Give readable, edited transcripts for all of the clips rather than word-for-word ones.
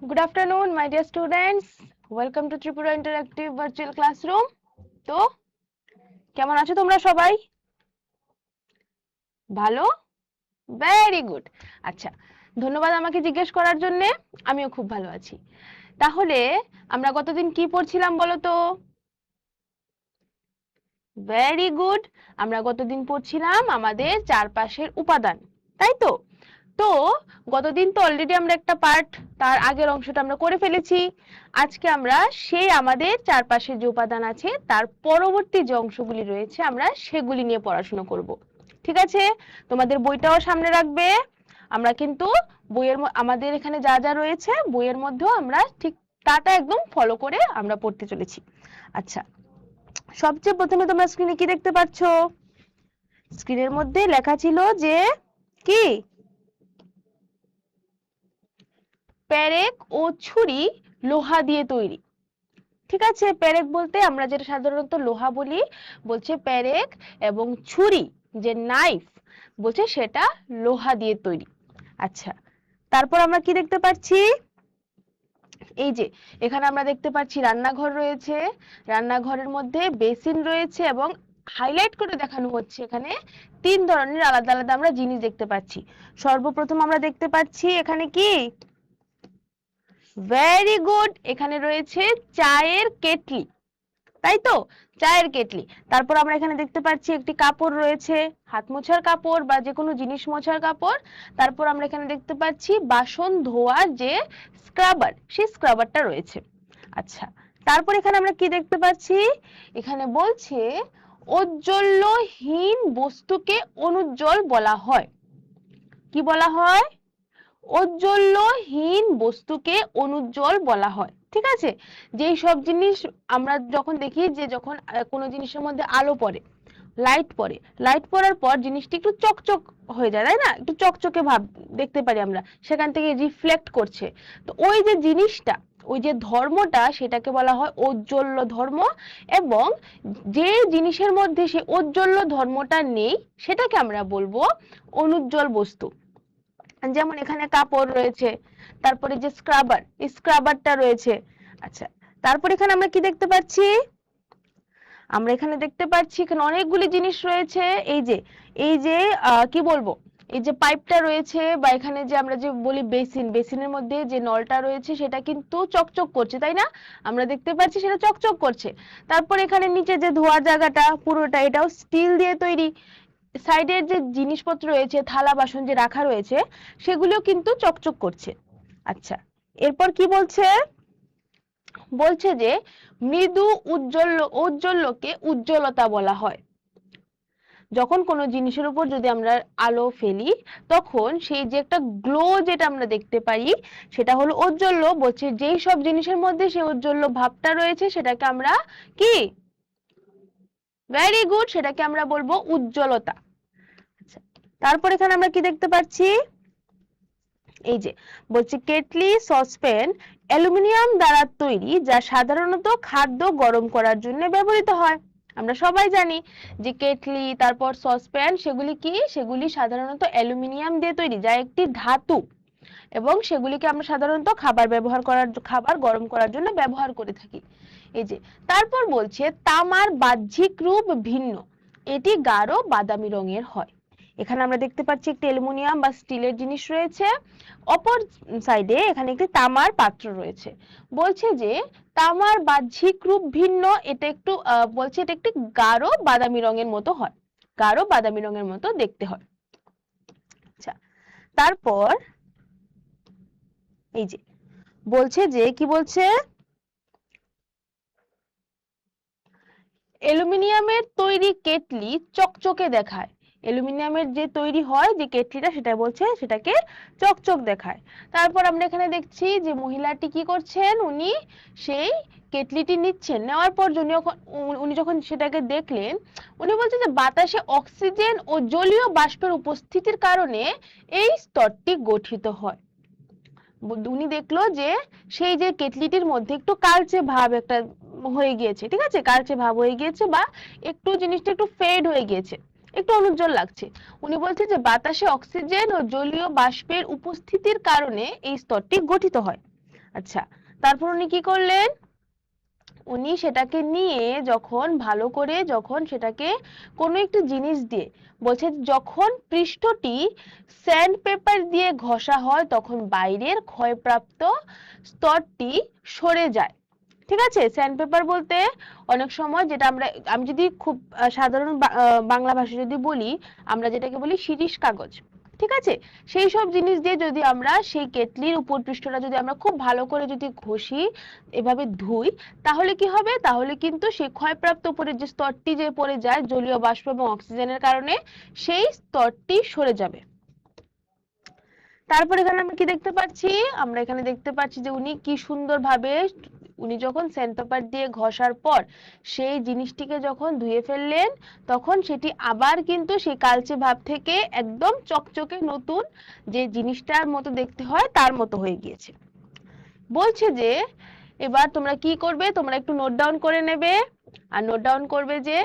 Good afternoon, my dear students. Welcome to Tripura Interactive Virtual Classroom. তো কেমন আছো তোমরা সবাই? ভালো? Very good. আচ্ছা, ধন্যবাদ আমাকে জিজ্ঞেস করার জন্য। আমিও খুব ভালো আছি। তাহলে আমরা গতদিন কি পড়ছিলাম বলো তো? Very good. আমরা গতদিন পড়ছিলাম আমাদের চারপাশের উপাদান, তাই তো? তো গতদিন তো অলরেডি আমরা একটা পার্ট, তার আগের অংশটা আমরা করে ফেলেছি। আজকে আমরা সেই আমাদের চারপাশে যে উপাদান আছে তার পরবর্তী যে অংশগুলি রয়েছে আমরা সেগুলি নিয়ে পড়াশোনা করব। ঠিক আছে? তোমাদের বইটাও সামনে রাখবে। আমরা কিন্তু বইয়ের আমাদের এখানে যা যা রয়েছে বইয়ের মধ্যেও আমরা ঠিক তাটা একদম ফলো করে আমরা পড়তে চলেছি। আচ্ছা, সবচেয়ে প্রথমে তোমরা স্ক্রিনে কি দেখতে পাচ্ছ? স্ক্রিনের মধ্যে লেখা ছিল যে কি পেরেক ও ছুরি লোহা দিয়ে তৈরি। ঠিক আছে, পেরেক বলতে আমরা যেটা সাধারণত লোহা বলি, বলছে পেরেক, এবং ছুরি যে নাইফ বলছে সেটা লোহা দিয়ে তৈরি। আচ্ছা, তারপর আমরা কি দেখতে পাচ্ছি? এই যে এখানে আমরা দেখতে পাচ্ছি রান্নাঘর রয়েছে, রান্নাঘরের মধ্যে বেসিন রয়েছে এবং হাইলাইট করে দেখানো হচ্ছে এখানে তিন ধরনের আলাদা আলাদা আমরা জিনিস দেখতে পাচ্ছি। সর্বপ্রথম আমরা দেখতে পাচ্ছি এখানে কি, ভেরি গুড, এখানে রয়েছে চায়ের কেটলি, তাই তো? চায়ের কেটলি। তারপর আমরা এখানে দেখতে পাচ্ছি একটি কাপড় রয়েছে, হাত মোছার কাপড় বা যে কোনো জিনিস মোছার কাপড়। তারপর আমরা এখানে দেখতে পাচ্ছি বাসন ধোয়ার যে স্ক্রাবার, সেই স্ক্রাবারটা রয়েছে। আচ্ছা, তারপর এখানে আমরা কি দেখতে পাচ্ছি? এখানে বলছে ঔজ্জ্বল্যহীন বস্তুকে অনুজ্জ্বল বলা হয়। কি বলা হয়? ঔজ্জ্বল্যহীন বস্তুকে অনুজ্জ্বল বলা হয়। ঠিক আছে? যেই সব জিনিস আমরা যখন দেখি যে যখন কোনো জিনিসের মধ্যে আলো পড়ে, লাইট পড়ে, লাইট পড়ার পর জিনিসটি একটু চকচক হয়ে যায়, তাই না? একটু চকচকে ভাব দেখতে পারি আমরা, সেখান থেকে রিফ্লেক্ট করছে। তো ওই যে জিনিসটা, ওই যে ধর্মটা, সেটাকে বলা হয় ঔজ্জ্বল্য ধর্ম। এবং যে জিনিসের মধ্যে সেই ঔজ্জ্বল্য ধর্মটা নেই সেটাকে আমরা বলবো অনুজ্জ্বল বস্তু। যেমন এখানে কাপড় রয়েছে, তারপরে যে স্ক্রাবার, এই স্ক্রাবারটা রয়েছে। আচ্ছা, তারপর এখানে আমরা কি দেখতে পাচ্ছি? আমরা এখানে দেখতে পাচ্ছি এখানে অনেকগুলি জিনিস রয়েছে। এই যে কি বলবো, এই যে পাইপটা রয়েছে বা এখানে যে আমরা যে বলি বেসিন, বেসিনের মধ্যে যে নলটা রয়েছে সেটা কিন্তু চকচক করছে, তাই না? আমরা দেখতে পাচ্ছি সেটা চকচক করছে। তারপর এখানে নিচে যে ধোয়ার জায়গাটা পুরোটা, এটাও স্টিল দিয়ে তৈরি। সাইডের যে জিনিসপত্র রয়েছে, থালা বাসন যে রাখা রয়েছে, সেগুলোও কিন্তু চকচক করছে। আচ্ছা, এরপর কি বলছে? বলছে যে মৃদু ঔজ্জ্বল্যকে উজ্জ্বলতা বলা হয়। যখন কোনো জিনিসের উপর যদি আমরা আলো ফেলি তখন সেই যে একটা গ্লো যেটা আমরা দেখতে পাই সেটা হলো ঔজ্জ্বল্য। বলছে যেই সব জিনিসের মধ্যে সেই ঔজ্জ্বল্য ভাবটা রয়েছে সেটাকে আমরা কি, ভেরি গুড, সেটাকে আমরা বলবো উজ্জ্বলতা। আচ্ছা, তারপর এখানে আমরা কি দেখতে পাচ্ছি? এই যে বলছে কেটলি, সসপ্যান অ্যালুমিনিয়াম দ্বারা তৈরি, যা সাধারণত খাদ্য গরম করার জন্য ব্যবহৃত হয়। আমরা সবাই জানি যে কেটলি, তারপর সসপ্যান, সেগুলি কি, সেগুলি সাধারণত অ্যালুমিনিয়াম দিয়ে তৈরি, যা একটি ধাতু, এবং সেগুলিকে আমরা সাধারণত খাবার গরম করার জন্য ব্যবহার করে থাকি। এই যে তারপর বলছে তামার বাহ্যিক রূপ ভিন্ন, এটি গাঢ় বাদামি রঙের হয়। এখানে আমরা দেখতে পাচ্ছি একটি অ্যালুমিনিয়াম বা স্টিলের জিনিস রয়েছে, অপর সাইডে এখানে একটি তামার পাত্র রয়েছে। বলছে যে তামার বাহ্যিক রূপ ভিন্ন, এটা একটু বলছে এটা একটি গাঢ় বাদামি রঙের মতো হয়, গাঢ় বাদামি রঙের মতো দেখতে হয়। আচ্ছা, তারপর এই যে বলছে যে কি বলছে, অ্যালুমিনিয়ামের তৈরি কেটলি চকচকে দেখায়। অ্যালুমিনিয়ামের যে তৈরি হয় যে কেটলিটা, সেটা বলছে সেটাকে চকচক দেখায়। তারপর আমরা এখানে দেখছি যে মহিলাটি কি করছেন, উনি সেই কেটলিটি নিচ্ছেন, নেওয়ার পর উনি যখন সেটাকে দেখলেন, উনি বলছেন যে বাতাসে অক্সিজেন ও জলীয় বাষ্পের উপস্থিতির কারণে এই স্তরটি গঠিত হয়। উনি দেখলো যে সেই যে কেটলিটির মধ্যে একটু কালচে ভাব একটা হয়ে গিয়েছে, ঠিক আছে, কালচে ভাব হয়ে গিয়েছে বা একটু জিনিসটা একটু ফেড হয়ে গিয়েছে, একটু অনুজ্জ্বল লাগছে। উনি বলছে যে বাতাসে অক্সিজেন ও জলীয় বাষ্পের উপস্থিতির কারণে এই স্তরটি গঠিত হয়। আচ্ছা, তারপর উনি কি করলেন, উনি সেটাকে নিয়ে যখন ভালো করে যখন সেটাকে কোনো একটি জিনিস দিয়ে, বলছে যখন পৃষ্ঠটি স্যান্ড পেপার দিয়ে ঘষা হয় তখন বাইরের ক্ষয়প্রাপ্ত স্তরটি সরে যায়। ঠিক আছে, স্যান্ড পেপার বলতে অনেক সময় যেটা আমি যদি খুব সাধারণ বাংলা ভাষায় যদি বলি, আমরা যেটাকে বলি শিরীষ কাগজ। ঠিক আছে, সেই সব জিনিস দিয়ে যদি আমরা সেই কেটলির উপর পৃষ্ঠটা যদি আমরা খুব ভালো করে যদি ঘষি, এভাবে ধুই, তাহলে কি হবে, তাহলে কিন্তু সেই ক্ষয়প্রাপ্ত উপরের যে স্তরটি যে পড়ে যায় জলীয় বাষ্প এবং অক্সিজেনের কারণে, সেই স্তরটি সরে যাবে। তারপর এখানে আমরা কি দেখতে পাচ্ছি, আমরা এখানে দেখতে পাচ্ছি যে উনি কি সুন্দরভাবে, উনি যখন স্যান্ড পেপার দিয়ে ঘষার পর সেই জিনিসটিকে যখন ধুয়ে ফেললেন, তখন সেটি আবার কিন্তু সেই কালচে ভাব থেকে একদম চকচকে নতুন যে জিনিসটার মতো দেখতে হয় তার মতো হয়ে গিয়েছে। বলছে যে এবার তোমরা কি করবে, তোমরা একটু নোট ডাউন করে নেবে, আর নোট ডাউন করবে যে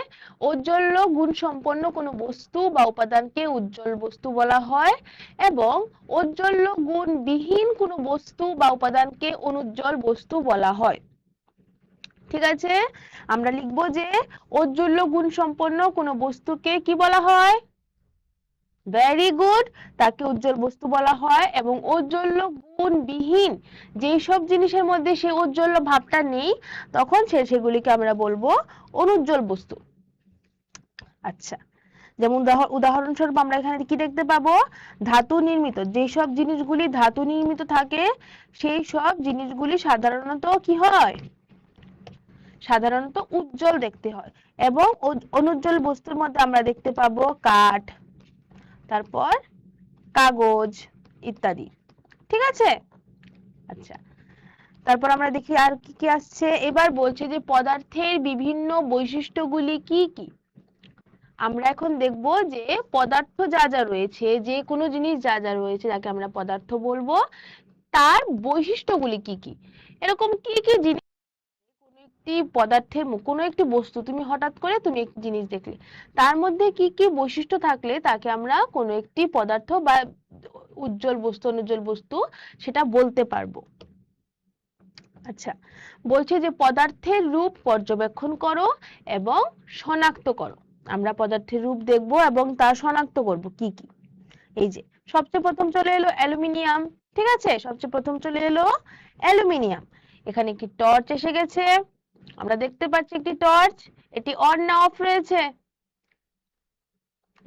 ঔজ্জ্বল্য গুণ সম্পন্ন কোনো বস্তু বা উপাদানকে উজ্জ্বল বস্তু বলা হয়, এবং ঔজ্জ্বল্য গুণ বিহীন কোনো বস্তু বা উপাদানকে অনুজ্জ্বল বস্তু বলা হয়। ঠিক আছে, আমরা লিখবো যে ঔজ্জ্বল্য গুণ সম্পন্ন কোনো বস্তুকে কি বলা হয়, ভেরি গুড, তাকে উজ্জ্বল বস্তু বলা হয়, এবং ঔজ্জ্বল্য গুণ বিহীন যেই সব জিনিসের মধ্যে সেই ঔজ্জ্বল্য ভাবটা নেই, তখন সেগুলিকে আমরা বলবো অনুজ্জ্বল বস্তু। আচ্ছা, যেমন উদাহরণস্বরূপ আমরা এখানে কি দেখতে পাবো, ধাতু নির্মিত, যেসব জিনিসগুলি ধাতু নির্মিত থাকে সেই সব জিনিসগুলি সাধারণত কি হয়, সাধারণত উজ্জ্বল দেখতে হয়, এবং অনুজ্জ্বল বস্তুর মধ্যে আমরা দেখতে পাবো কাঠ, তারপর কাগজ ইত্যাদি। ঠিক আছে, আচ্ছা, তারপর আমরা দেখি আর কি কি আসছে। এবার বলছে যে পদার্থের বিভিন্ন বৈশিষ্ট্যগুলি কি কি। আমরা এখন দেখব যে পদার্থ যা যা রয়েছে, যে কোনো জিনিস যা যা রয়েছে যাকে আমরা পদার্থ বলবো, তার বৈশিষ্ট্যগুলি কি কি। এরকম কি কি জিনিস, কোনো একটি পদার্থের কোনো একটি বস্তু তুমি হঠাৎ করে তুমি একটি জিনিস দেখলে, তার মধ্যে কি কি বৈশিষ্ট্য থাকলে তাকে আমরা কোনো একটি পদার্থ বা উজ্জ্বল বস্তু অনুজ্জ্বল বস্তু সেটা বলতে পারবো। আচ্ছা, বলছে যে পদার্থের রূপ পর্যবেক্ষণ করো এবং শনাক্ত করো। আমরা পদার্থের রূপ দেখব এবং তা শনাক্ত করব কি কি। এই যে সবচেয়ে প্রথম চলে এলো অ্যালুমিনিয়াম। ঠিক আছে, সবচেয়ে প্রথম চলে এলো অ্যালুমিনিয়াম। এখানে একটি টর্চ এসে গেছে, আমরা দেখতে পাচ্ছি একটি টর্চ, এটি অন না অফ রয়েছে,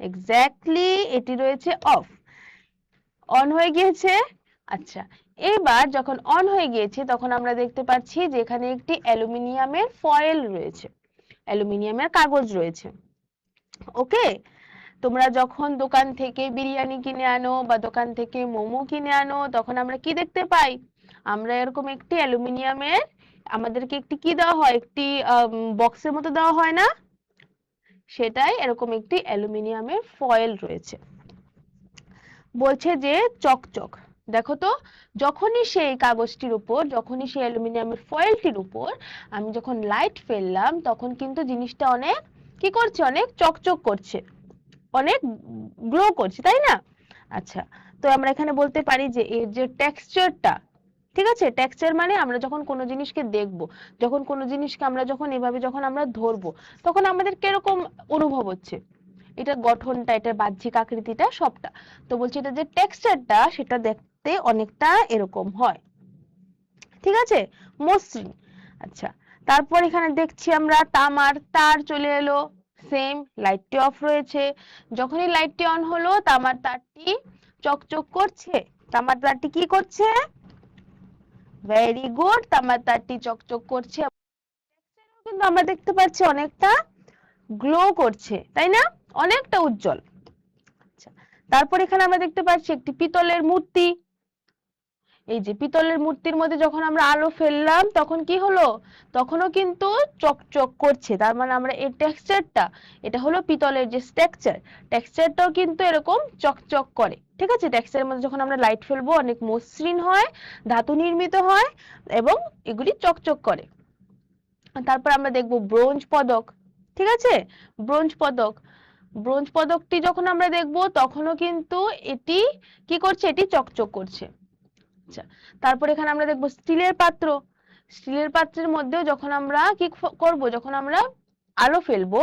এক্স্যাক্টলি এটি রয়েছে অফ, অন হয়ে গিয়েছে। আচ্ছা, এবার যখন অন হয়ে গিয়েছে তখন আমরা দেখতে পাচ্ছি যে এখানে একটি অ্যালুমিনিয়ামের ফয়েল রয়েছে, অ্যালুমিনিয়ামের কাগজ রয়েছে। ওকে, তোমরা যখন দোকান থেকে বিরিয়ানি কিনে আনো বা দোকান থেকে মোমো কিনে আনো, তখন আমরা কি দেখতে পাই, আমরা এরকম একটি অ্যালুমিনিয়ামের, আমাদেরকে একটি কি দেওয়া হয়, একটি বক্সের মতো দেওয়া হয় না, সেটাই এরকম একটি অ্যালুমিনিয়ামের ফয়েল রয়েছে। বলছে যে চকচক, দেখো তো, যখনই সেই কাগজটির উপর, যখনই সেই অ্যালুমিনিয়ামের ফয়েলটির উপর আমি যখন লাইট ফেললাম, তখন কিন্তু জিনিসটা অনেক কি করছে, অনেক চকচক করছে, অনেক গ্লো করছে, তাই না। আচ্ছা, তো আমরা এখানে বলতে পারি যে এর যে টেক্সচারটা, ঠিক আছে, টেক্সচার মানে আমরা যখন কোনো জিনিসকে দেখব, যখন কোনো জিনিসকে আমরা যখন এভাবে যখন আমরা ধরবো, তখন আমাদের কিরকম অনুভব হচ্ছে, এটার গঠনটা, এটার বাহ্যিক আকৃতিটা সবটা। তো বলছি এটা যে টেক্সচারটা সেটা দেখতে অনেকটা এরকম হয়। ঠিক আছে, মসৃণ। আচ্ছা, তারপর এখানে দেখছি আমরা তামার তার চলে এলো, সেম, লাইটটি অফ রয়েছে, যখনই লাইটটি অন হলো তামার তারটি চকচক করছে, তামার তারটি কি করছে, ভেরি গুড, তামার তারটি চকচক করছে, কিন্তু আমরা দেখতে পাচ্ছি অনেকটা গ্লো করছে, তাই না, অনেকটা উজ্জ্বল। আচ্ছা, তারপর এখানে আমরা দেখতে পাচ্ছি একটি পিতলের মূর্তি, এই যে পিতলের মূর্তির মধ্যে যখন আমরা আলো ফেললাম তখন কি হলো, তখনও কিন্তু চকচক করছে, তার মানে আমরা এই টেক্সচারটা, এটা হলো পিতলের যে টেক্সচার, টেক্সচারটাও কিন্তু এরকম চকচক করে। ঠিক আছে, টেক্সচারের মধ্যে যখন আমরা লাইট ফেলবো অনেক মসৃণ হয়, ধাতু নির্মিত হয়, এবং এগুলি চকচক করে। তারপর আমরা দেখবো ব্রোঞ্জ পদক। ঠিক আছে, ব্রোঞ্জ পদক, ব্রোঞ্জ পদকটি যখন আমরা দেখবো তখনও কিন্তু এটি কি করছে, এটি চকচক করছে, আচ্ছা, তারপর এখানে আমরা দেখবো স্টিলের পাত্র। স্টিলের পাত্রের মধ্যেও যখন আমরা কি করব, যখন আমরা আলো ফেলবো,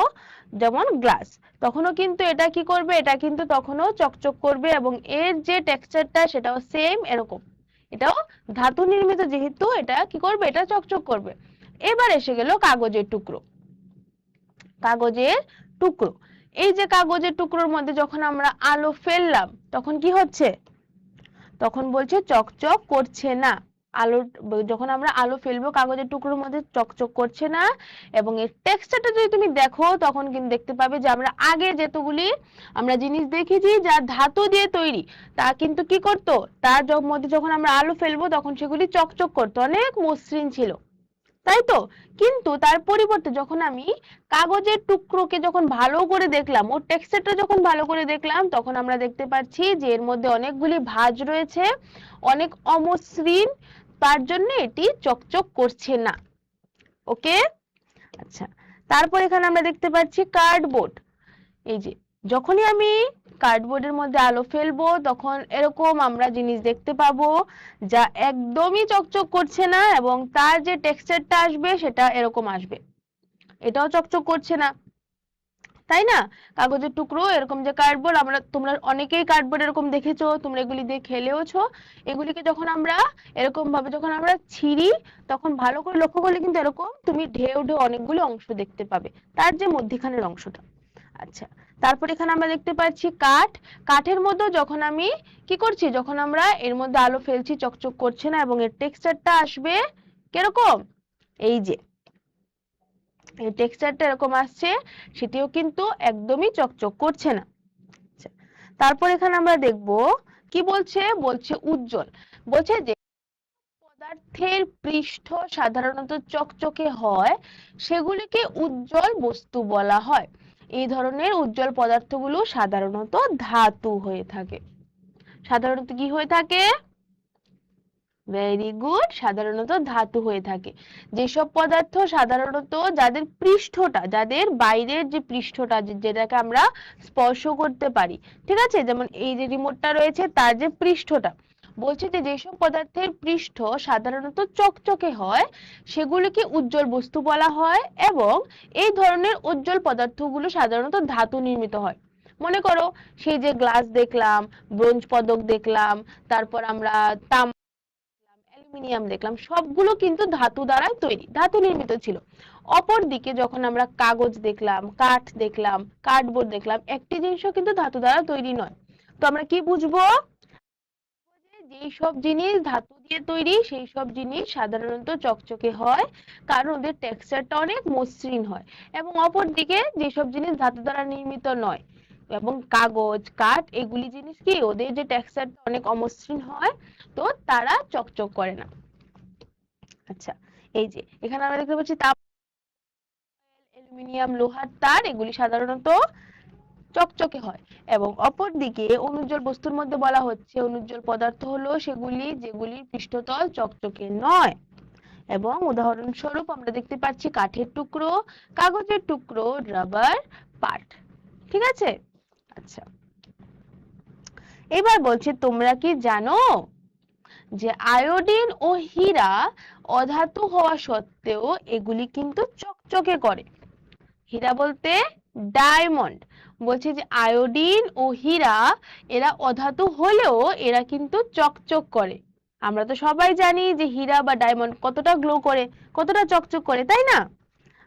যেমন গ্লাস, তখনও কিন্তু এটা কি করবে, এটা কিন্তু তখনও চকচক করবে এবং এর যে টেক্সচারটা সেটাও সেম এরকম, এটাও ধাতু নির্মিত, যেহেতু এটা কি করবে, এটা চকচক করবে। এবার এসে গেল কাগজের টুকরো। কাগজের টুকরো, এই যে কাগজের টুকরোর মধ্যে যখন আমরা আলো ফেললাম তখন কি হচ্ছে, তখন বলছে চকচক করছে না। আলো, যখন আমরা আলো ফেলবো কাগজের টুকরোর মধ্যে চকচক করছে না। এবং এর টেক্সচারটা যদি তুমি দেখো তখন কিন্তু দেখতে পাবে যে আমরা আগে যেতগুলি আমরা জিনিস দেখেছি যা ধাতু দিয়ে তৈরি, তা কিন্তু কি করতো, তার মধ্যে যখন আমরা আলো ফেলবো তখন সেগুলি চকচক করতো, অনেক মসৃণ ছিল, তাই তো। কিন্তু তার পরিবর্তে যখন আমি কাগজের টুকরোকে যখন ভালো করে দেখলাম, ওর টেক্সচারটা যখন ভালো করে দেখলাম, তখন আমরা দেখতে পাচ্ছি যে এর মধ্যে অনেকগুলি ভাঁজ রয়েছে, অনেক অমসৃণ, তার জন্য এটি চকচক করছে না। ওকে, আচ্ছা। তারপর এখানে আমরা দেখতে পাচ্ছি কার্ডবোর্ড। এই যে যখনই আমি কার্ডবোর্ডের মধ্যে আলো ফেলবো তখন এরকম আমরা জিনিস দেখতে পাবো যা একদমই চকচক করছে না, এবং তার যে টেক্সচারটা আসবে সেটা এরকম আসবে, এটাও চকচক করছে না, তাই না। কাগজের টুকরো এরকম যে কার্ডবোর্ড, তোমরা অনেকেই কার্ডবোর্ড এরকম দেখেছো, তোমরা এগুলি দিয়ে খেলেওছো। এগুলিকে যখন আমরা এরকম ভাবে যখন আমরা ছিঁড়ি তখন ভালো করে লক্ষ্য করলে কিন্তু এরকম তুমি ঢেউ ঢেউ অনেকগুলো অংশ দেখতে পাবে, তার যে মধ্যখানের অংশটা। আচ্ছা, তারপর এখানে আমরা দেখতে পাচ্ছি কাঠ। কাঠের মধ্যে যখন আমি কি করছি, যখন আমরা এর মধ্যে আলো ফেলছি চকচক করছে না, এবং এর টেক্সচারটা আসবে কিরকম, এই যে এই টেক্সচারটা এরকম আসছে, সেটিও কিন্তু একদমই চকচক করছে না। আচ্ছা, তারপর এখানে আমরা দেখব কি বলছে, বলছে উজ্জ্বল। বলছে যে পদার্থের পৃষ্ঠ সাধারণত চকচকে হয় সেগুলিকে উজ্জ্বল বস্তু বলা হয়। এই ধরনের উজ্জ্বল পদার্থগুলো সাধারণত ধাতু হয়ে থাকে। সাধারণত কি হয়ে থাকে, ভেরি গুড, সাধারণত ধাতু হয়ে থাকে। যেসব পদার্থ সাধারণত যাদের পৃষ্ঠটা, যাদের বাইরের যে পৃষ্ঠটা যেটাকে আমরা স্পর্শ করতে পারি, ঠিক আছে, যেমন এই যে রিমোটটা রয়েছে তার যে পৃষ্ঠটা, বলছে যে যেসব পদার্থের পৃষ্ঠ সাধারণত চকচকে হয় সেগুলিকে উজ্জ্বল বস্তু বলা হয়, এবং এই ধরনের উজ্জ্বল পদার্থগুলো সাধারণত ধাতু নির্মিত হয়। মনে করো সেই যে গ্লাস দেখলাম, ব্রোঞ্জ পদক দেখলাম, তারপর আমরা তামা, অ্যালুমিনিয়াম দেখলাম, সবগুলো কিন্তু ধাতু দ্বারা তৈরি, ধাতু নির্মিত ছিল। অপর দিকে যখন আমরা কাগজ দেখলাম, কাঠ দেখলাম, কার্ডবোর্ড দেখলাম, একটি জিনিসও কিন্তু ধাতু দ্বারা তৈরি নয়। তো আমরা কি বুঝবো, যেই সব জিনিস ধাতু দিয়ে তৈরি সেই সব জিনিস সাধারণত চকচকে হয়, কারণ ওদের টেক্সচারটা অনেক মসৃণ হয়। এবং অপর দিকে যেসব জিনিস ধাতু দ্বারা নির্মিত নয়, এবং কাগজ, কাঠ, এগুলি জিনিস কি ওদের যে টেক্সচারটা অনেক অমসৃণ হয়, তো তারা চকচক করে না। আচ্ছা, এই যে এখানে আমরা দেখতে পাচ্ছি তাপ, অ্যালুমিনিয়াম, লোহার তার, এগুলি সাধারণত চকচকে হয়। এবং অপর দিকে অনুজ্জ্বল বস্তুর মধ্যে বলা হচ্ছে অনুজ্জ্বল পদার্থ হলো সেগুলি যেগুলির পৃষ্ঠতল চকচকে নয়। এবং উদাহরণস্বরূপ আমরা দেখতে পাচ্ছি কাঠের টুকরো, কাগজের টুকরো, রাবার, পাট, ঠিক আছে। আচ্ছা, এবার বলছে তোমরা কি জানো যে আয়োডিন ও হীরা অধাতু হওয়া সত্ত্বেও এগুলি কিন্তু চকচকে করে। হীরা বলতে ডায়মন্ড। বলছে যে আয়োডিন ও হীরা এরা অধাতু হলেও এরা কিন্তু চকচক করে। আমরা তো সবাই জানি যে হীরা বা ডায়মন্ড কতটা গ্লো করে, কতটা চকচক করে, তাই না।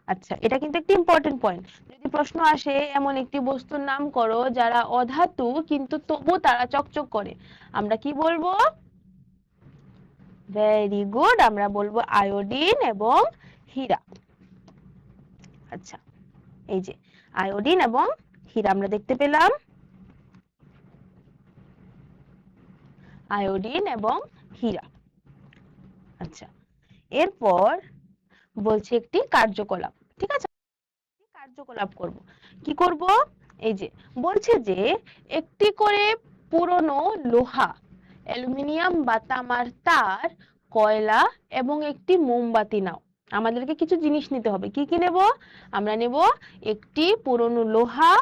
আচ্ছা, এটা কিন্তু একটি ইম্পর্টেন্ট পয়েন্ট। যদি প্রশ্ন আসে এমন একটি বস্তুর নাম করো যারা অধাতু কিন্তু তবু তারা চকচক করে, আমরা কি বলবো, ভেরি গুড, আমরা বলবো আয়োডিন এবং হীরা। আচ্ছা, এই যে আয়োডিন এবং হীরা আমরা দেখতে পেলাম, আয়োডিন এবং হীরা। আচ্ছা, এরপর বলছে একটি কার্যকলাপ, ঠিক আছে, কার্যকলাপ করব। কি করব, এই যে বলছে যে একটি করে পুরনো লোহা, অ্যালুমিনিয়াম বা তামার তার, কয়লা এবং একটি মোমবাতি নাও। আমাদেরকে কিছু জিনিস নিতে হবে, কি কি নেব, আমরা নেব একটি পুরনো লোহা,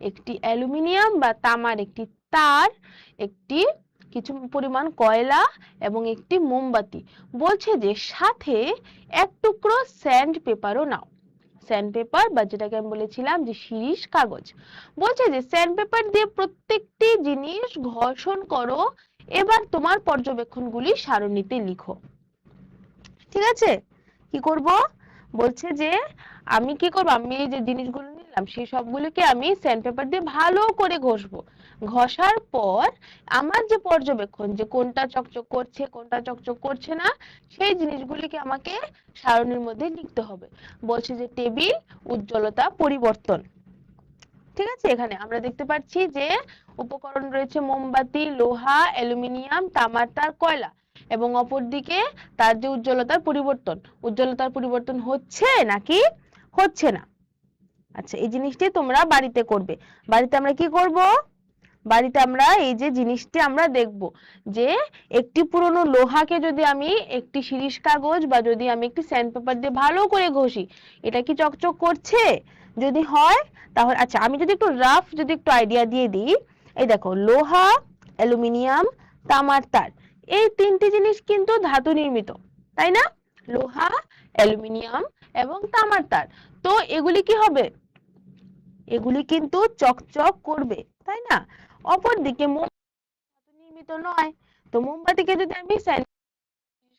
একটি অ্যালুমিনিয়াম বা তামার একটি তার, একটি কিছু পরিমাণ কয়লা এবং একটি মোমবাতি। বলছে যে সাথে এক টুকরো স্যান্ড পেপারও নাও। স্যান্ড পেপার বা যেটাকে আমি বলেছিলাম যে শিরিষ কাগজ। বলছে যে স্যান্ড পেপার দিয়ে প্রত্যেকটি জিনিস ঘর্ষণ করো, এবার তোমার পর্যবেক্ষণগুলি সারণীতে লিখো। ঠিক আছে, কি করব? বলছে যে আমি কি করব, আমি এই যে জিনিসগুলো নিলাম সেই সবগুলোকে আমি স্যান্ড পেপার দিয়ে ভালো করে ঘষবো। ঘষার পর আমার যে পর্যবেক্ষণ, যে কোনটা চকচক করছে কোনটা চকচক করছে না, সেই জিনিসগুলিকে আমাকে সারণীর মধ্যে লিখতে হবে। বলছে যে টেবিল উজ্জ্বলতা পরিবর্তন। ঠিক আছে, এখানে আমরা দেখতে পাচ্ছি যে উপকরণ রয়েছে মোমবাতি, লোহা, অ্যালুমিনিয়াম, তামার তার, কয়লা, এবং অপরদিকে তার যে উজ্জ্বলতার পরিবর্তন হচ্ছে নাকি হচ্ছে না। আচ্ছা, এই জিনিসটি তোমরা বাড়িতে করবে। বাড়িতে আমরা কি করব? বাড়িতে আমরা এই যে জিনিসটি আমরা দেখব যে একটি পুরনো লোহাকে যদি আমি একটি শিরিষ কাগজ বা যদি আমি একটি স্যান্ড পেপার দিয়ে ভালো করে ঘষি, এটা কি চকচক করছে? যদি হয় তাহলে আচ্ছা, আমি যদি একটু রাফ যদি একটু আইডিয়া দিয়ে দিই, এই দেখো লোহা, অ্যালুমিনিয়াম, তামার তার, এই তিনটি জিনিস কিন্তু ধাতু নির্মিত, তাই না? লোহা, অ্যালুমিনিয়াম এবং তামার তার। তো এগুলি কি হবে? এগুলি কিন্তু চকচক করবে, তাই না? অপরদিকে মোমবাতি নির্মিত নয়, তো মোমবাতিকে যদি আমি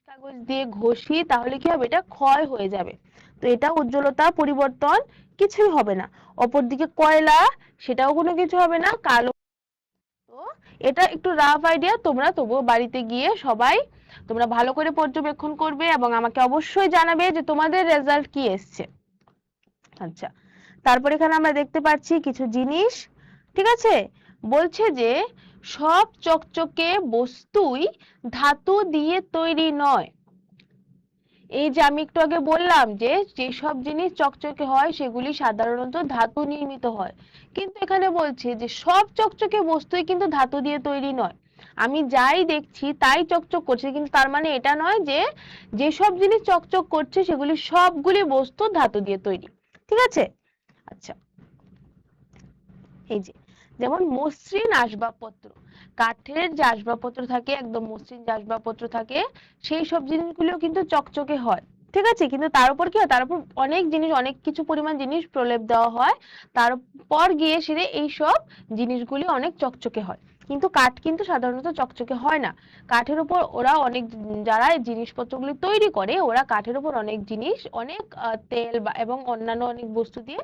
কাগজ দিয়ে ঘষি তাহলে কি হবে? এটা ক্ষয় হয়ে যাবে, তো এটা উজ্জ্বলতা পরিবর্তন কিছুই হবে না। অপরদিকে কয়লা, সেটাও কোনো কিছু হবে না, কালো। তো এটা একটু রাফ আইডিয়া, তোমরা তবুও বাড়িতে গিয়ে সবাই তোমরা ভালো করে পর্যবেক্ষণ করবে এবং আমাকে অবশ্যই জানাবে যে তোমাদের রেজাল্ট কি এসছে। আচ্ছা, তারপর এখানে আমরা দেখতে পাচ্ছি কিছু জিনিস। ঠিক আছে, বলছে যে সব চকচকে বস্তুই ধাতু দিয়ে তৈরি নয়। এই যে আমি একটু আগে বললাম যে যেসব জিনিস চকচকে হয় সেগুলি সাধারণত ধাতু নির্মিত হয়, কিন্তু এখানে বলছে যে সব চকচকে বস্তুই কিন্তু ধাতু দিয়ে তৈরি নয়। আমি যাই দেখছি তাই চকচক করছে, কিন্তু তার মানে এটা নয় যে যেসব জিনিস চকচক করছে সেগুলি সবগুলি বস্তু ধাতু দিয়ে তৈরি। ঠিক আছে, আচ্ছা, এই যে যেমন মসৃণ আসবাবপত্র, কাঠের যে আসবাবপত্র থাকে, একদম মসৃণ যে আসবাবপত্র থাকে, সেই সব জিনিসগুলো কিন্তু চকচকে হয়। ঠিক আছে, কিন্তু তার উপর কি হয়? তার উপর অনেক জিনিস, অনেক কিছু পরিমাণ জিনিস প্রলেপ দেওয়া হয়, তারপর গিয়ে সেরে এইসব জিনিসগুলি অনেক চকচকে হয়। কিন্তু কাঠ কিন্তু সাধারণত চকচকে হয় না। কাঠের উপর ওরা অনেক, যারা এই জিনিসপত্রগুলি তৈরি করে, ওরা কাঠের উপর অনেক জিনিস, অনেক তেল বা এবং অন্যান্য অনেক বস্তু দিয়ে।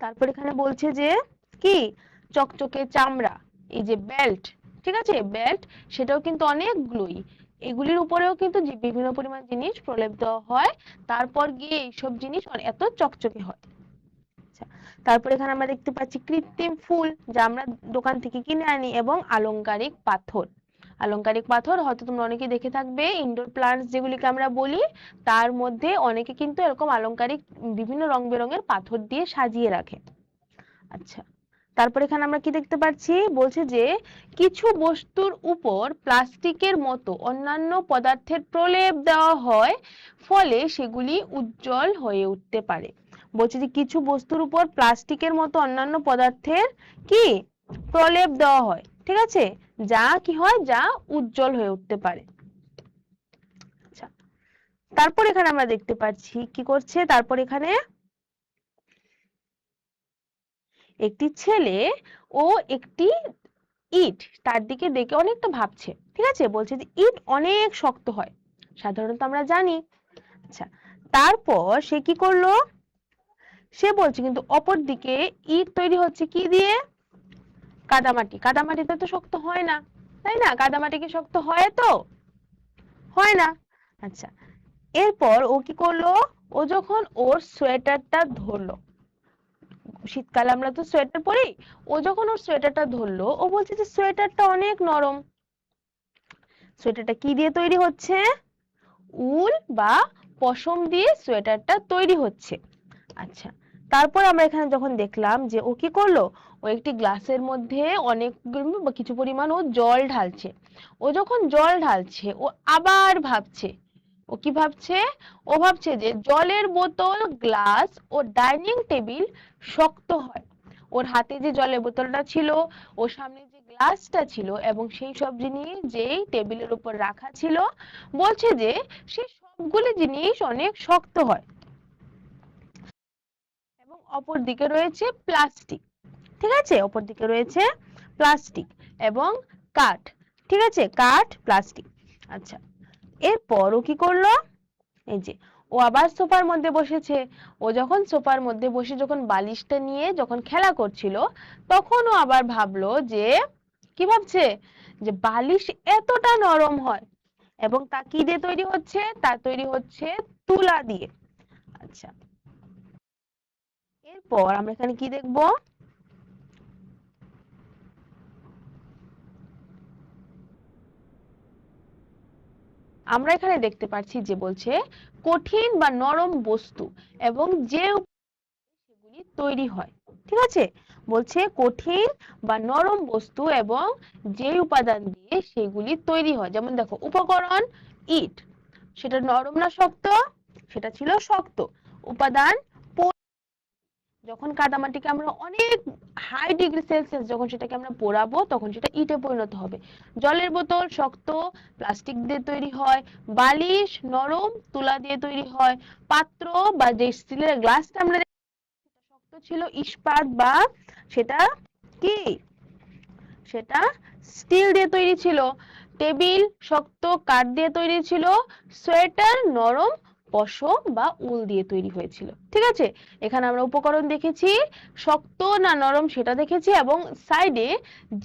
তারপর এখানে বলছে যে কি চকচকে চামড়া, এই যে বেল্ট, ঠিক আছে, বেল্ট, সেটাও কিন্তু অনেকগুলোই, এগুলির উপরেও কিন্তু বিভিন্ন পরিমাণ জিনিস প্রলেপ দেওয়া হয়, তারপর গিয়ে এইসব জিনিস এত চকচকে হয়। আচ্ছা, তারপর এখানে আমরা দেখতে পাচ্ছি কৃত্রিম ফুল, যা আমরা দোকান থেকে কিনে আনি, এবং আলংকারিক পাথর। আলংকারিক পাথর হয়তো তোমরা অনেকে দেখে থাকবে, ইনডোর প্লান্টস যেগুলিকে আমরা বলি, তার মধ্যে অনেকে কিন্তু এরকম আলংকারিক বিভিন্ন রং বেরঙের পাথর দিয়ে সাজিয়ে রাখে। আচ্ছা, তারপর এখানে আমরা কি দেখতে পাচ্ছি? বলছে যে কিছু বস্তুর উপর প্লাস্টিকের মতো অন্যান্য পদার্থের প্রলেপ দেওয়া হয়, ফলে সেগুলি উজ্জ্বল হয়ে উঠতে পারে। বলছে যে কিছু বস্তুর উপর প্লাস্টিকের মতো অন্যান্য পদার্থের কি প্রলেপ দেওয়া হয়, ঠিক আছে, যা কি হয়, যা উজ্জ্বল হয়ে উঠতে পারে। আচ্ছা, তারপর এখানে আমরা দেখতে পাচ্ছি কি করছে, তারপর এখানে একটি ছেলে ও একটি ইট তার দিকে দেখে অনেকটা ভাবছে। ঠিক আছে, বলছে যে ইট অনেক শক্ত হয়, সাধারণত আমরা জানি। আচ্ছা, তারপর সে কি করলো? সে বলছে কিন্তু অপর দিকে ইট তৈরি হচ্ছে কি দিয়ে? কাদামাটি। কাদামাটিতে তো শক্ত হয় না, তাই না? কাদামাটি কি শক্ত হয়? তো হয় না। আচ্ছা, এরপর ও কি করলো? ও যখন ওর সোয়েটারটা ধরলো, শীতকালে আমরা তো সোয়েটার পরি, ও যখন ওর সোয়েটারটা ধরলো, ও বলছে যে সোয়েটারটা অনেক নরম। সোয়েটারটা কি দিয়ে তৈরি হচ্ছে? উল বা পশম দিয়ে সোয়েটারটা তৈরি হচ্ছে। আচ্ছা, তারপর আমরা এখানে যখন দেখলাম যে ও কি করলো, ও একটি গ্লাসের মধ্যে অনেক কিছু পরিমাণ ও জল ঢালছে। ও যখন জল ঢালছে, ও আবার ভাবছে। ও কি ভাবছে? ও ভাবছে যে জলের বোতল, গ্লাস ও ডাইনিং টেবিল শক্ত হয়। ওর হাতে যে জলের বোতলটা ছিল, ওর সামনে যে গ্লাসটা ছিল এবং সেই সব জিনিস যেই টেবিলের উপর রাখা ছিল, বলছে যে সেই সবগুলি জিনিস অনেক শক্ত হয়। এবং অপর দিকে রয়েছে প্লাস্টিক, ঠিক আছে, অপর দিকে রয়েছে প্লাস্টিক এবং কাঠ, ঠিক আছে, কাঠ প্লাস্টিক। আচ্ছা, এরপর ও কি করলো, এই যে ও আবার সোফার মধ্যে বসেছে। ও যখন সোফার মধ্যে বসে যখন বালিশটা নিয়ে যখন খেলা করছিল, তখন ও আবার ভাবলো যে, কি ভাবছে, যে বালিশ এতটা নরম হয় এবং তা কি দিয়ে তৈরি হচ্ছে, তা তৈরি হচ্ছে তুলা দিয়ে। আচ্ছা, এরপর আমরা এখানে কি দেখব, আমরা এখানে দেখতে পাচ্ছি যে বলছে কঠিন বা নরম বস্তু এবং যে সেগুলি তৈরি হয়, ঠিক আছে, বলছে কঠিন বা নরম বস্তু এবং যে উপাদান দিয়ে সেগুলি তৈরি হয়। যেমন দেখো উপকরণ ইট, সেটা নরম না শক্ত, সেটা ছিল শক্ত। উপাদান যখন কাদামাটিকে আমরা অনেক হাই ডিগ্রি সেলসিয়াস যখন সেটাকে আমরা পোড়াবো তখন সেটা ইটে পরিণত হবে। জলের বোতল শক্ত, প্লাস্টিক দিয়ে তৈরি হয়। বালিশ নরম, তুলা দিয়ে তৈরি হয়। পাত্র বা যে স্টিলের গ্লাসটা আমরা শক্ত ছিল, ইস্পাত বা সেটা কি, সেটা স্টিল দিয়ে তৈরি ছিল। টেবিল শক্ত কাঠ দিয়ে তৈরি ছিল। সোয়েটার নরম পশম বা উল দিয়ে তৈরি হয়েছিল, ঠিক আছে। এখানে আমরা উপকরণ দেখেছি, শক্ত না নরম সেটা দেখেছি, এবং সাইডে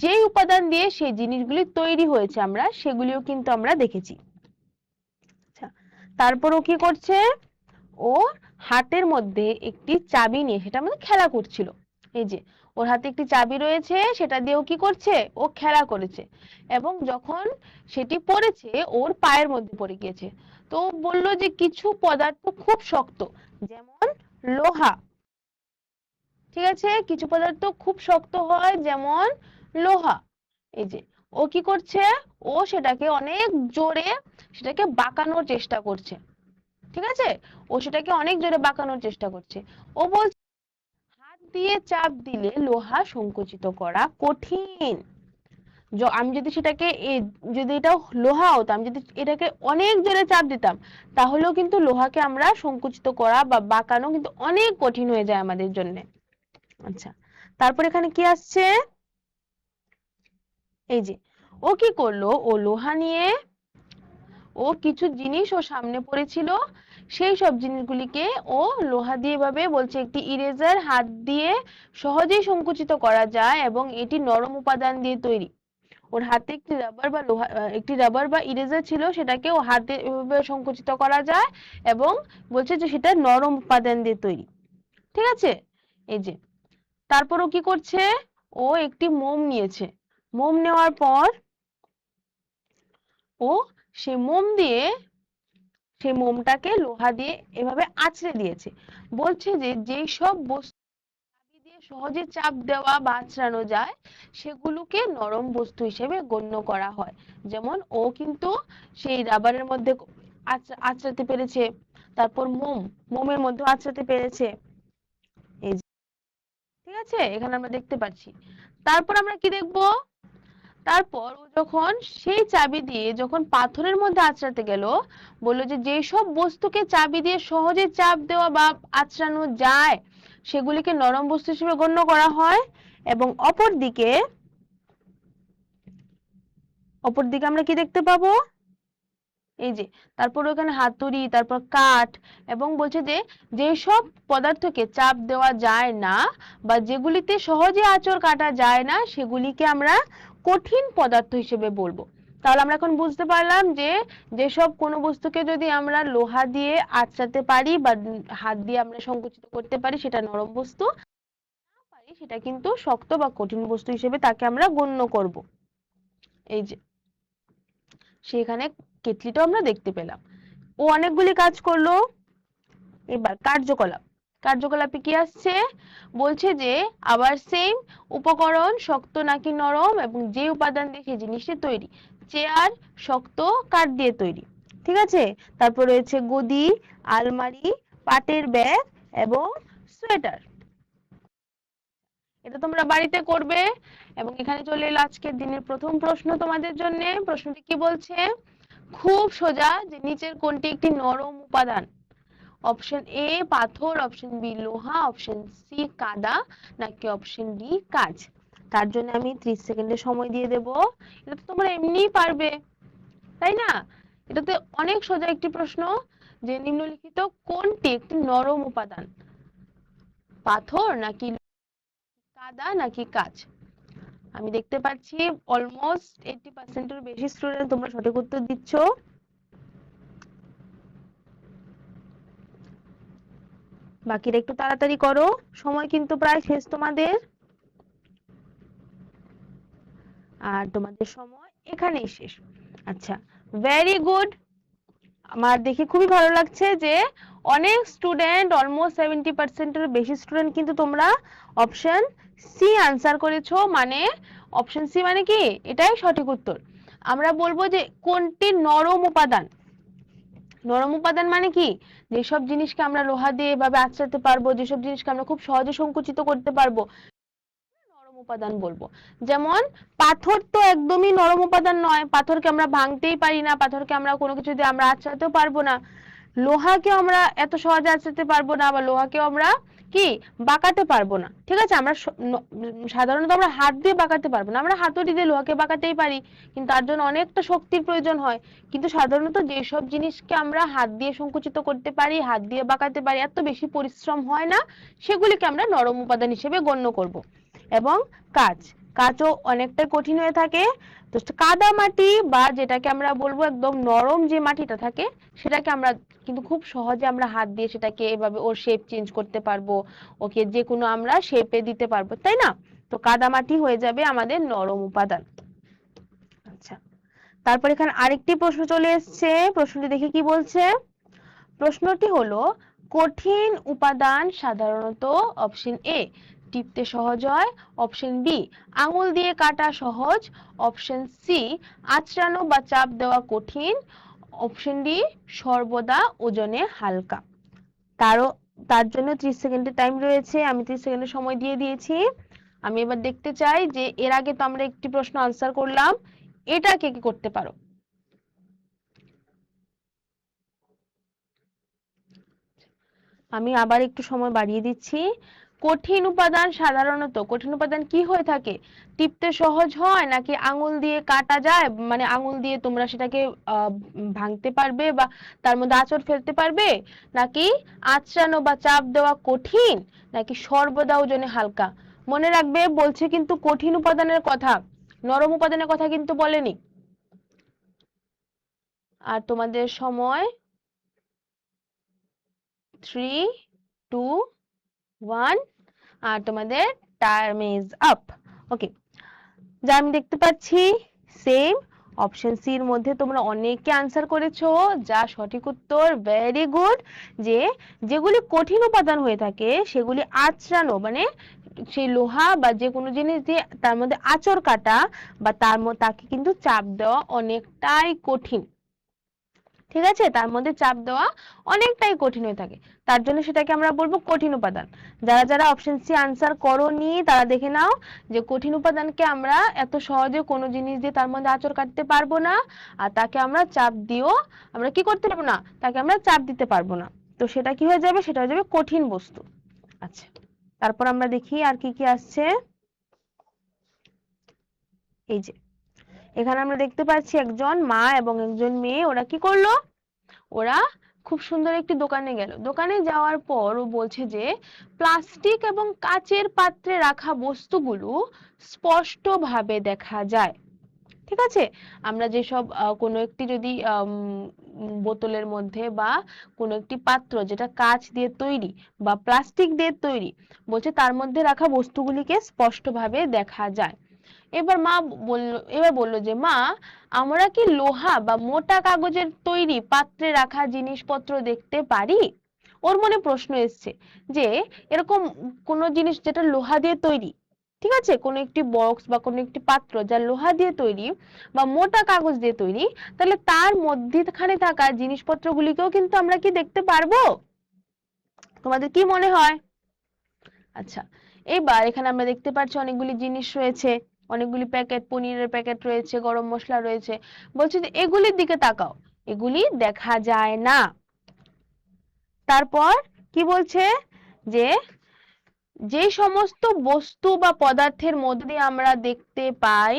যে উপাদান দিয়ে সেই জিনিসগুলি তৈরি হয়েছে আমরা সেগুলিও কিন্তু আমরা দেখেছি। আচ্ছা, তারপর ও কি করছে, ও হাতের মধ্যে একটি চাবি নিয়ে সেটা আমাদের খেলা করছিল। এই যে ওর হাতে একটি চাবি রয়েছে, সেটা দিয়েও কি করছে, ও খেলা করেছে এবং যখন সেটি পড়েছে ওর পায়ের মধ্যে পড়ে গিয়েছে। তো বললো যে কিছু পদার্থ খুব শক্ত, যেমন লোহা, ঠিক আছে, কিছু পদার্থ খুব শক্ত হয় যেমন লোহা। এই যে ও কি করছে, ও সেটাকে অনেক জোরে সেটাকে বাঁকানোর চেষ্টা করছে, ঠিক আছে, ও সেটাকে অনেক জোরে বাঁকানোর চেষ্টা করছে। ও বলছে হাত দিয়ে চাপ দিলে লোহা সংকুচিত করা কঠিন। আমি যদি সেটাকে যদি এটা লোহা হতো, আমি যদি এটাকে অনেক জোরে চাপ দিতাম, তাহলেও কিন্তু লোহাকে আমরা সংকুচিত করা বা বাঁকানো কিন্তু অনেক কঠিন হয়ে যায় আমাদের জন্য। আচ্ছা, তারপর এখানে কি আসছে, এই যে ও কি করলো, ও লোহা নিয়ে ও কিছু জিনিস ও সামনে পড়েছিল, সেই সব জিনিসগুলিকে ও লোহা দিয়ে ভাবে বলছে একটি ইরেজার হাত দিয়ে সহজেই সংকুচিত করা যায় এবং এটি নরম উপাদান দিয়ে তৈরি। ওর হাতে একটি রাবার বা লোহা একটি রাবার বা ইরেজার ছিল, সেটাকে ও হাতে এভাবে সংকুচিত করা যায় এবং বলছে যে সেটা নরম উপাদান দিয়ে তৈরি, ঠিক আছে। এই যে তারপর ও কি করছে, ও একটি মোম নিয়েছে। মোম নেওয়ার পর ও সে মোম দিয়ে সেই মোমটাকে লোহা দিয়ে এভাবে আঁচড়ে দিয়েছে। বলছে যে যেই সব বস্তু চাবি দিয়ে সহজে চাপ দেওয়া বা আঁচড়ানো যায় সেগুলোকে নরম বস্তু হিসেবে গণ্য করা হয়। যেমন ও কিন্তু সেই রাবারের মধ্যে আঁচড়াতে পেরেছে, তারপর মোমের মধ্যে আঁচড়াতে পেরেছে। এই ঠিক আছে, এখানে আমরা দেখতে পাচ্ছি। তারপর আমরা কি দেখবো, তারপর ও যখন সেই চাবি দিয়ে যখন পাথরের মধ্যে আঁচড়াতে গেল, বললো যে যেসব বস্তুকে চাবি দিয়ে সহজে চাপ দেওয়া বা আঁচড়ানো যায় সেগুলিকে নরম বস্তু হিসেবে গণ্য করা হয়। এবং অপর দিকে আমরা কি দেখতে পাবো, এই যে তারপর ওখানে হাতুড়ি, তারপর কাঠ, এবং বলছে যে যেসব পদার্থকে চাপ দেওয়া যায় না বা যেগুলিতে সহজে আঁচড় কাটা যায় না সেগুলিকে আমরা কঠিন পদার্থ হিসেবে বলবো। তাহলে আমরা এখন বুঝতে পারলাম যে যেসব কোনো বস্তুকে যদি আমরা লোহা দিয়ে আঁচড়াতে পারি বা হাত দিয়ে আমরা সংকুচিত করতে পারি সেটা নরম বস্তু, না পারি সেটা কিন্তু শক্ত বা কঠিন বস্তু হিসেবে তাকে আমরা গণ্য করব। এই যে সেখানে কেটলিটাও আমরা দেখতে পেলাম। ও অনেকগুলি কাজ করলো। এবার কার্যকলাপে কি আসছে, বলছে যে আবার সেম উপকরণ শক্ত নাকি নরম এবং যে উপাদান দিয়ে সেই জিনিসটি তৈরি। চেয়ার শক্ত কাঠ দিয়ে তৈরি, ঠিক আছে। তারপর রয়েছে গদি, আলমারি, পাটের ব্যাগ এবং সোয়েটার। এটা তোমরা বাড়িতে করবে। এবং এখানে চলে এলো আজকের দিনের প্রথম প্রশ্ন তোমাদের জন্য। প্রশ্নটি কি বলছে? খুব সোজা, যে নিচের কোনটি একটি নরম উপাদান? অপশন এ পাথর, অপশন বি লোহা, অপশন সি কাদা, নাকি অপশন ডি কাঁচ। তার জন্য আমি 30 সেকেন্ডের সময় দিয়ে দেব। এটা তো তোমরা এমনিই পারবে, তাই না? এটা তো অনেক সোজা একটি প্রশ্ন, যে নিম্নলিখিত কোনটি একটি নরম উপাদান? পাথর নাকি কাদা নাকি কাঁচ? আমি দেখতে পাচ্ছি অলমোস্ট 80% এর বেশি স্টুডেন্ট তোমরা সঠিক উত্তর দিচ্ছ। বাকিরা একটু তাড়াতাড়ি করো, সময় কিন্তু প্রায় শেষ তোমাদের। আর তোমাদের সময় এখানেই শেষ। আচ্ছা, ভেরি গুড। আমার দেখে খুবই ভালো লাগছে যে অনেক স্টুডেন্ট, অলমোস্ট 70% এর বেশি স্টুডেন্ট কিন্তু তোমরা অপশন সি আনসার করেছো। মানে অপশন সি মানে কি? এটাই সঠিক উত্তর। আমরা বলবো যে কোনটি নরম উপাদান। নরম উপাদান মানে কি? যেসব জিনিসকে আমরা লোহা দিয়ে এভাবে আঁচড়াতে পারবো, যেসব জিনিসকে আমরা খুব সহজে সংকুচিত করতে পারবো, নরম উপাদান বলবো। যেমন পাথর তো একদমই নরম উপাদান নয়, পাথরকে আমরা ভাঙতেই পারি না, পাথরকে আমরা কোনো কিছু দিয়ে আমরা আঁচড়াতেও পারবো না। লোহাকেও আমরা এত সহজে আঁচড়াতে পারবো না, বা লোহাকেও আমরা কি বাঁকাতে পারবো না। ঠিক আছে, আমরা সাধারণত আমরা হাত দিয়ে বাঁকাতে পারবো না, আমরা হাতুড়ি দিয়ে লোহাকে বাঁকাতেই পারি, কিন্তু তার জন্য অনেকটা শক্তির প্রয়োজন হয়। কিন্তু সাধারণত যেসব জিনিসকে আমরা হাত দিয়ে সংকুচিত করতে পারি, হাত দিয়ে বাঁকাতে পারি, এত বেশি পরিশ্রম হয় না, সেগুলিকে আমরা নরম উপাদান হিসেবে গণ্য করব। এবং কাঁচ, কাঁচও অনেকটাই কঠিন হয়ে থাকে। তো কাদা মাটি, বা যেটাকে আমরা বলবো একদম নরম যে মাটিটা থাকে, সেটাকে আমরা কিন্তু খুব সহজে আমরা হাত দিয়ে সেটাকে এভাবে ওর শেপ চেঞ্জ করতে পারবো, ওকে যে কোনো আমরা শেপে দিতে পারবো, তাই না? তো কাদা মাটি হয়ে যাবে আমাদের নরম উপাদান। আচ্ছা, তারপর এখানে আরেকটি প্রশ্ন চলে এসছে। প্রশ্নটি দেখে কি বলছে? প্রশ্নটি হলো, কঠিন উপাদান সাধারণত অপশন এ টিপতে সহজ হয়, অপশন বি আঙুল দিয়ে কাটা সহজ, অপশন সি আঁচড়ানো বা চাপ দেওয়া কঠিন, অপশন ডি সর্বদা ওজনে হালকা। তার জন্য 30 সেকেন্ডের টাইম রয়েছে, আমি 30 সেকেন্ডের সময় দিয়ে দিয়েছি। আমি এবার দেখতে চাই যে এর আগে তো আমরা একটি প্রশ্ন আনসার করলাম, এটা কে কি করতে পারো? আমি আবার একটু সময় বাড়িয়ে দিচ্ছি। কঠিন উপাদান সাধারণত, কঠিন উপাদান কি হয়ে থাকে? টিপতে সহজ হয়, নাকি আঙুল দিয়ে কাটা যায়, মানে আঙুল দিয়ে তোমরা সেটাকে ভাঙতে পারবে বা তার মধ্যে আঁচড় ফেলতে পারবে, নাকি আঁচড়ানো বা চাপ দেওয়া কঠিন, নাকি সর্বদা ওজনে হালকা? মনে রাখবে, বলছে কিন্তু কঠিন উপাদানের কথা, নরম উপাদানের কথা কিন্তু বলেনি। আর তোমাদের সময় 3, 2, 1, আর তোমাদের টাইম ইজ আপ। ওকে, যা আমি দেখতে পাচ্ছি সেম অপশন সি এর মধ্যে তোমরা অনেকে আনসার করেছো, যা সঠিক উত্তর। Very good. যে যেগুলি কঠিন উপাদান হয়ে থাকে সেগুলি আঁচড়ানো, মানে সেই লোহা বা যে কোনো জিনিস দিয়ে তার মধ্যে আঁচড় কাটা বা তাকে কিন্তু চাপ দেওয়া অনেকটাই কঠিন। ঠিক আছে, তার মধ্যে চাপ দেওয়া অনেকটাই কঠিন হয়ে থাকে, তার জন্য সেটাকে আমরা বলবো কঠিন উপাদান। যারা যারা অপশন সি আনসার করোনি তারা দেখে নাও যে কঠিন উপাদানকে আমরা এত সহজে কোনো জিনিস দিয়ে তার মধ্যে আঁচড় কাটতে পারবো না, আর তাকে আমরা চাপ দিয়েও আমরা কি করতে পারবো না, তাকে আমরা চাপ দিতে পারবো না। তো সেটা কি হয়ে যাবে? সেটা হয়ে যাবে কঠিন বস্তু। আচ্ছা, তারপর আমরা দেখি আর কি কি আসছে। এই যে এখানে আমরা দেখতে পাচ্ছি একজন মা এবং একজন মেয়ে, ওরা কি করলো? ওরা খুব সুন্দর একটি দোকানে গেল। দোকানে যাওয়ার পর ও বলছে যে প্লাস্টিক এবং কাচের পাত্রে রাখা বস্তুগুলো স্পষ্টভাবে দেখা যায়। ঠিক আছে, আমরা যেসব কোনো একটি যদি বোতলের মধ্যে বা কোনো একটি পাত্র যেটা কাঁচ দিয়ে তৈরি বা প্লাস্টিক দিয়ে তৈরি, বলছে তার মধ্যে রাখা বস্তুগুলিকে স্পষ্টভাবে দেখা যায়। এবার বলল যে মা, আমরা কি লোহা বা মোটা কাগজের তৈরি পাত্রে রাখা জিনিসপত্র দেখতে পারি? ওর মনে প্রশ্ন এসছে যে এরকম কোন জিনিস যেটা লোহা দিয়ে তৈরি, ঠিক আছে, কোন একটি বক্স বা কোন একটি পাত্র যা লোহা দিয়ে তৈরি বা মোটা কাগজ দিয়ে তৈরি, তাহলে তার মধ্যখানে থাকা জিনিসপত্রগুলিকেও কিন্তু আমরা কি দেখতে পারবো? তোমাদের কি মনে হয়? আচ্ছা, এবার এখানে আমরা দেখতে পাচ্ছি অনেকগুলি জিনিস রয়েছে, অনেকগুলি প্যাকেট, পনিরের প্যাকেট রয়েছে, গরম মশলা রয়েছে। বলছি যে এগুলির দিকে তাকাও, এগুলি দেখা যায় না। তারপর কি বলছে যে যে সমস্ত বস্তু বা পদার্থের মধ্যে দিয়ে আমরা দেখতে পাই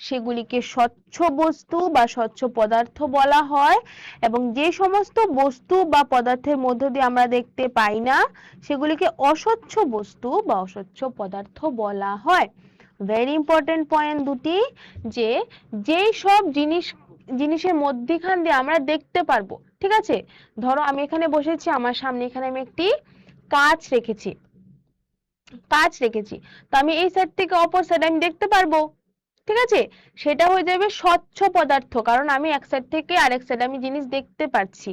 সেগুলিকে স্বচ্ছ বস্তু বা স্বচ্ছ পদার্থ বলা হয়, এবং যে সমস্ত বস্তু বা পদার্থের মধ্য দিয়ে আমরা দেখতে পাই না সেগুলিকে অস্বচ্ছ বস্তু বা অস্বচ্ছ পদার্থ বলা হয়। ভেরি ইম্পর্টেন্ট পয়েন্ট দুটি, যে যেই সব জিনিসের মধ্যখান দিয়ে আমরা দেখতে পারবো, ঠিক আছে। ধরো আমি এখানে বসেছি, আমার সামনে এখানে আমি একটি কাঁচ রেখেছি, তো আমি এই সাইড থেকে অপর সাইড আমি দেখতে পারবো, ঠিক আছে। সেটা হয়ে যাবে স্বচ্ছ পদার্থ, কারণ আমি এক সাইড থেকে আরেক সাইড আমি জিনিস দেখতে পাচ্ছি।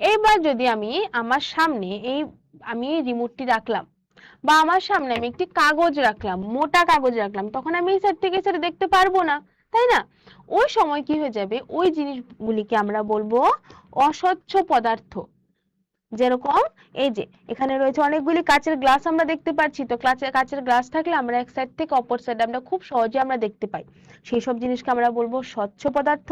এইবার যদি আমি আমার সামনে আমি রিমোটটি রাখলাম, বা আমার সামনে আমি একটি কাগজ রাখলাম, মোটা কাগজ রাখলাম, তখন আমি এই সাইড থেকে সেটা দেখতে পারবো না, তাই না। ওই সময় কি হয়ে যাবে, ওই জিনিসগুলিকে আমরা বলবো অস্বচ্ছ পদার্থ। যেরকম এই যে এখানে রয়েছে অনেকগুলি কাচের গ্লাস আমরা দেখতে পাচ্ছি, তো কাচের গ্লাস থাকলে আমরা এক সাইড থেকে অপর সাইড আমরা খুব সহজে আমরা দেখতে পাই, সেই সব জিনিসকে আমরা বলবো স্বচ্ছ পদার্থ।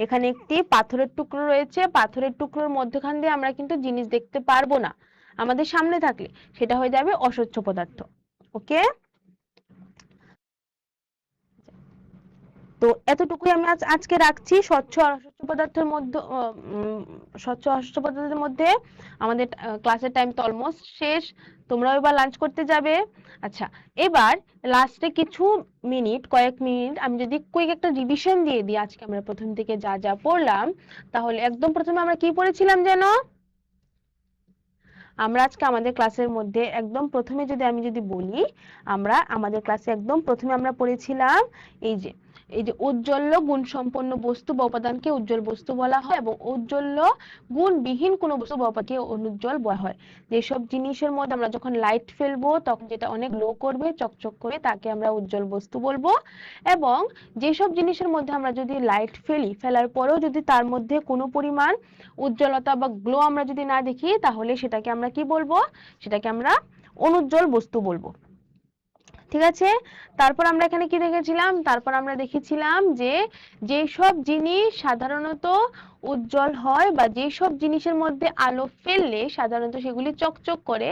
এখানে একটি পাথরের টুকরো রয়েছে, পাথরের টুকরোর মধ্যখান দিয়ে আমরা কিন্তু জিনিস দেখতে পারবো না, আমাদের সামনে থাকলে সেটা হয়ে যাবে অস্বচ্ছ পদার্থ। ওকে, তো এতটুকুই আমি আজকে রাখছি। স্বচ্ছ আর অস্বচ্ছ পদার্থের মধ্যে স্বচ্ছ অস্বচ্ছ পদার্থের মধ্যে আমাদের ক্লাসের টাইম তো অলমোস্ট শেষ, তোমরাও এবার লাঞ্চ করতে যাবে। আচ্ছা, এবার লাস্টে কয়েক মিনিট আমি যদি কুইক একটা রিভিশন দিয়ে দিই, আজকে আমরা প্রথম থেকে যা যা পড়লাম, তাহলে একদম প্রথমে আমরা কি পড়েছিলাম যেন? আমরা আজকে আমাদের ক্লাসের মধ্যে একদম প্রথমে যদি বলি, আমরা আমাদের ক্লাসে একদম প্রথমে আমরা পড়েছিলাম এই যে ঔজ্জ্বল্য গুণসম্পন্ন বস্তু বা উপাদানকে উজ্জ্বল বস্তু বলা হয়, এবং ঔজ্জ্বল্য গুণবিহীন কোনো বস্তু বা উপাদানকে অনুজ্জ্বল বলা হয়। যেসব জিনিসের মধ্যে আমরা যখন লাইট ফেলবো তখন যেটা অনেক গ্লো করবে, চকচক করে, তাকে আমরা উজ্জ্বল বস্তু বলবো। এবং যেসব জিনিসের মধ্যে আমরা যদি লাইট ফেলার পরেও যদি তার মধ্যে কোনো পরিমাণ উজ্জ্বলতা বা গ্লো আমরা যদি না দেখি, তাহলে সেটাকে আমরা কি বলবো? সেটাকে আমরা অনুজ্জ্বল বস্তু বলবো, ঠিক আছে। তারপর আমরা এখানে কি দেখেছিলাম? তারপর আমরা দেখেছিলাম যে যেসব জিনিস সাধারণত উজ্জ্বল হয় বা যেসব জিনিসের মধ্যে আলো ফেললে সাধারণত সেগুলি চকচক করে,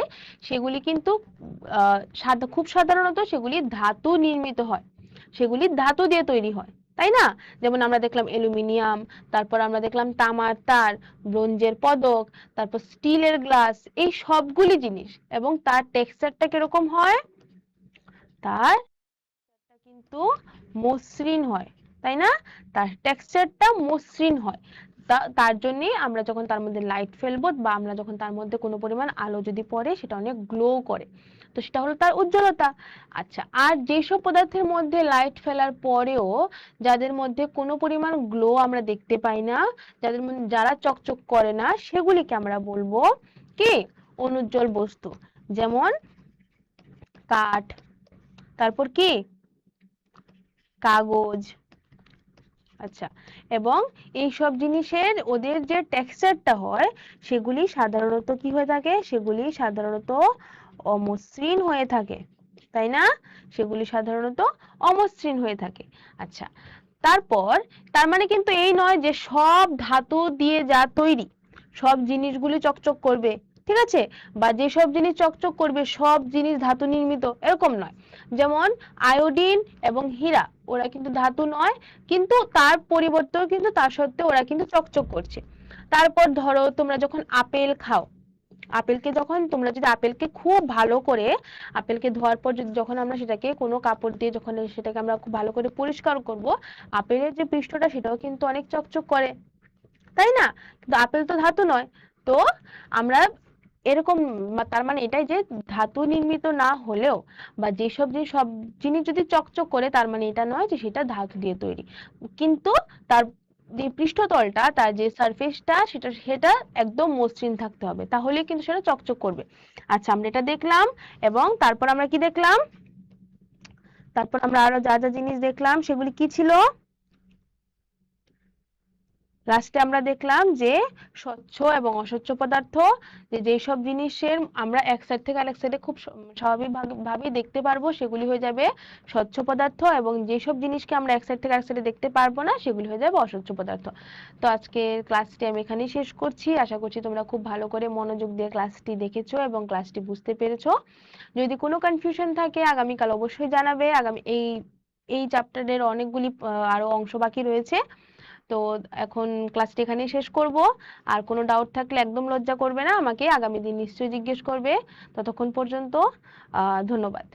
সেগুলি কিন্তু খুব সাধারণত সেগুলি ধাতু নির্মিত হয়, সেগুলি ধাতু দিয়ে তৈরি হয়, তাই না। যেমন আমরা দেখলাম অ্যালুমিনিয়াম, তারপর আমরা দেখলাম তামার তার, ব্রোঞ্জের পদক, তারপর স্টিলের গ্লাস, এই সবগুলি জিনিস। এবং তার টেক্সচারটা কিরকম হয়? তার কিন্তু মসৃণ হয়, তাই না। তার টেক্সচারটা মসৃণ হয়। তার জন্য আমরা যখন তার মধ্যে লাইট ফেলবো বা আমরা যখন তার মধ্যে কোনো পরিমাণ আলো যদি পড়ে, সেটা অনেক গ্লো করে, তো সেটা হলো তার উজ্জ্বলতা। আচ্ছা, আর যেসব পদার্থের মধ্যে লাইট ফেলার পরেও যাদের মধ্যে কোনো পরিমাণ গ্লো আমরা দেখতে পাই না, যারা চকচক করে না, সেগুলিকে আমরা বলবো কি? অনুজ্জ্বল বস্তু। যেমন কাঠ, তারপর কি? কাগজ। আচ্ছা, এবং এই সব জিনিসের ওদের যে টেক্সচারটা হয়, সেগুলি সাধারণত কি হয়ে থাকে? সেগুলি সাধারণত অমসৃণ হয়ে থাকে, তাই না। সেগুলি সাধারণত অমসৃণ হয়ে থাকে। আচ্ছা, তারপর তার মানে কিন্তু এই নয় যে সব ধাতু দিয়ে যা তৈরি সব জিনিসগুলি চকচক করবে, ঠিক আছে। বা যেসব জিনিস চকচক করবে সব জিনিস ধাতু নির্মিত, এরকম নয়। যেমন আয়োডিন এবং হীরা, ওরা কিন্তু ধাতু নয়, কিন্তু তার পরিবর্তেও কিন্তু তার সত্ত্বেও ওরা কিন্তু চকচক করছে। তারপর ধরো তোমরা যখন আপেল খাও, তোমরা যদি আপেলকে খুব ভালো করে, আপেলকে ধোয়ার পর যখন আমরা সেটাকে কোনো কাপড় দিয়ে যখন সেটাকে আমরা খুব ভালো করে পরিষ্কার করব, আপেলের যে পৃষ্ঠটা সেটাও কিন্তু অনেক চকচক করে, তাই না। কিন্তু আপেল তো ধাতু নয়। তো আমরা এরকম, তার মানে এটাই যে ধাতু নির্মিত না হলেও বা সব জিনিস যদি চকচক করে, তার মানে এটা নয় যে সেটা ধাতু দিয়ে তৈরি, কিন্তু তার যে পৃষ্ঠতলটা, তার যে সারফেসটা, সেটা একদম মসৃণ থাকতে হবে, তাহলে কিন্তু সেটা চকচক করবে। আচ্ছা, আমরা এটা দেখলাম। এবং তারপর আমরা কি দেখলাম? তারপর আমরা আরো যা যা জিনিস দেখলাম সেগুলি কি ছিল? লাস্টে আমরা দেখলাম যে স্বচ্ছ এবং অস্বচ্ছ পদার্থ, যে যেই সব জিনিসের আমরা এক সাইড থেকে আরেক সাইডে খুব স্বাভাবিকভাবেই দেখতে পারবো সেগুলি হয়ে যাবে স্বচ্ছ পদার্থ, এবং যেসব জিনিসকে আমরা এক সাইড থেকে আরেক সাইডে দেখতে পারবো না সেগুলি হয়ে যাবে অস্বচ্ছ পদার্থ। তো আজকের ক্লাসটি আমি এখানেই শেষ করছি। আশা করছি তোমরা খুব ভালো করে মনোযোগ দিয়ে ক্লাসটি দেখেছো এবং ক্লাসটি বুঝতে পেরেছো। যদি কোনো কনফিউশন থাকে আগামীকাল অবশ্যই জানাবে। আগামী এই চ্যাপ্টারের অনেকগুলি আরো অংশ বাকি রয়েছে। তো এখন ক্লাসটি এখানেই শেষ করব। আর কোনো ডাউট থাকলে একদম লজ্জা করবে না, আমাকে আগামী দিন নিশ্চয়ই জিজ্ঞেস করবে। ততক্ষণ পর্যন্ত ধন্যবাদ।